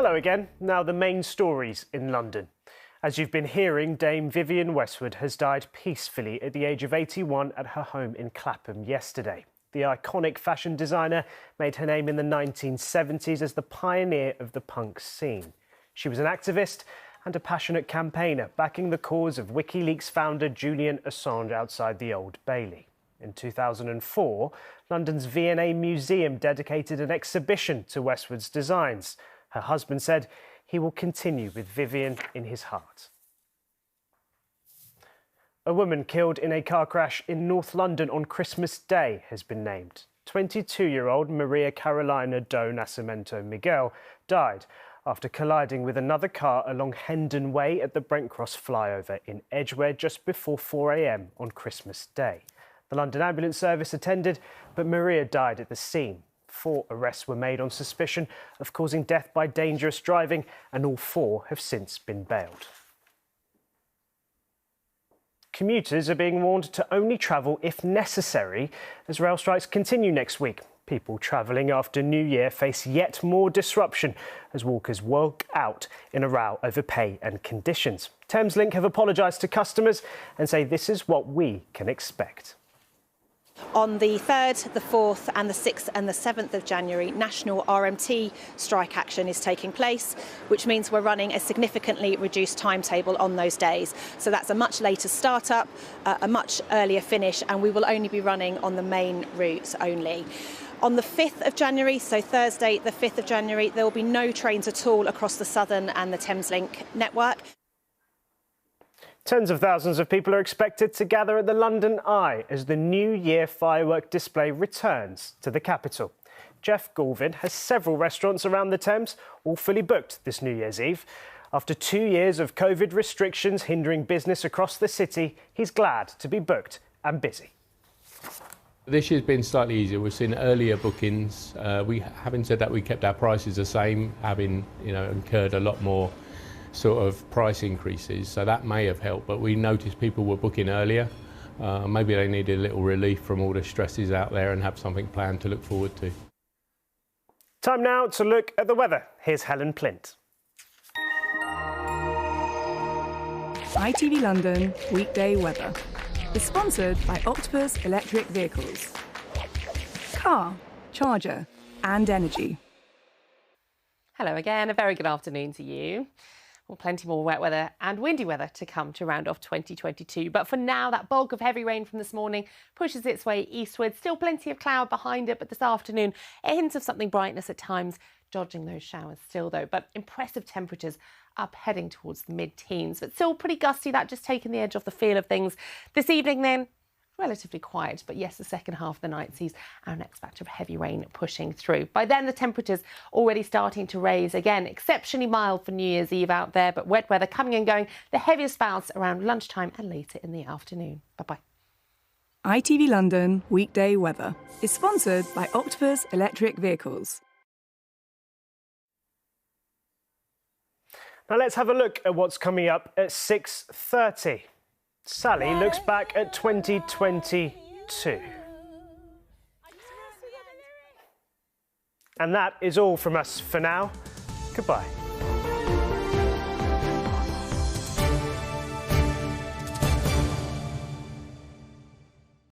Hello again. Now the main stories in London. As you've been hearing, Dame Vivienne Westwood has died peacefully at the age of 81 at her home in Clapham yesterday. The iconic fashion designer made her name in the 1970s as the pioneer of the punk scene. She was an activist and a passionate campaigner, backing the cause of WikiLeaks founder Julian Assange outside the Old Bailey. In 2004, London's V&A Museum dedicated an exhibition to Westwood's designs. Her husband said he will continue with Vivienne in his heart. A woman killed in a car crash in North London on Christmas Day has been named. 22-year-old Maria Carolina do Nascimento Miguel died after colliding with another car along Hendon Way at the Brent Cross flyover in Edgware just before 4 a.m. on Christmas Day. The London Ambulance Service attended, but Maria died at the scene. 4 arrests were made on suspicion of causing death by dangerous driving, and all 4 have since been bailed. Commuters are being warned to only travel if necessary as rail strikes continue next week. People travelling after New Year face yet more disruption as walkers walk out in a row over pay and conditions. Thameslink have apologised to customers and say this is what we can expect. On the 3rd, the 4th and the 6th and the 7th of January, national RMT strike action is taking place, which means we're running a significantly reduced timetable on those days. So that's a much later start-up, a much earlier finish, and we will only be running on the main routes only. On the 5th of January, so Thursday, the 5th of January, there will be no trains at all across the Southern and the Thameslink network. Tens of thousands of people are expected to gather at the London Eye as the New Year firework display returns to the capital. Jeff Galvin has several restaurants around the Thames, all fully booked this New Year's Eve. After 2 years of COVID restrictions hindering business across the city, he's glad to be booked and busy. This year's been slightly easier. We've seen earlier bookings. Having said that, we kept our prices the same, having incurred a lot more sort of price increases, so that may have helped, but we noticed people were booking earlier. Maybe they needed a little relief from all the stresses out there and have something planned to look forward to. Time now to look at the weather. Here's Helen Plint. ITV London weekday weather is sponsored by Octopus Electric Vehicles. Car, charger and energy. Hello again, a very good afternoon to you. Well, plenty more wet weather and windy weather to come to round off 2022. But for now, that bulk of heavy rain from this morning pushes its way eastward. Still plenty of cloud behind it, but this afternoon, a hint of something brightness at times, dodging those showers still though. But impressive temperatures up heading towards the mid-teens, but still pretty gusty, that just taking the edge off the feel of things. This evening then, relatively quiet, but yes, the second half of the night sees our next batch of heavy rain pushing through. By then, the temperatures already starting to raise again. Exceptionally mild for New Year's Eve out there, but wet weather coming and going. The heaviest bouts around lunchtime and later in the afternoon. Bye-bye. ITV London weekday weather is sponsored by Octopus Electric Vehicles. Now let's have a look at what's coming up at 6:30. Sally looks back at 2022. And that is all from us for now. Goodbye.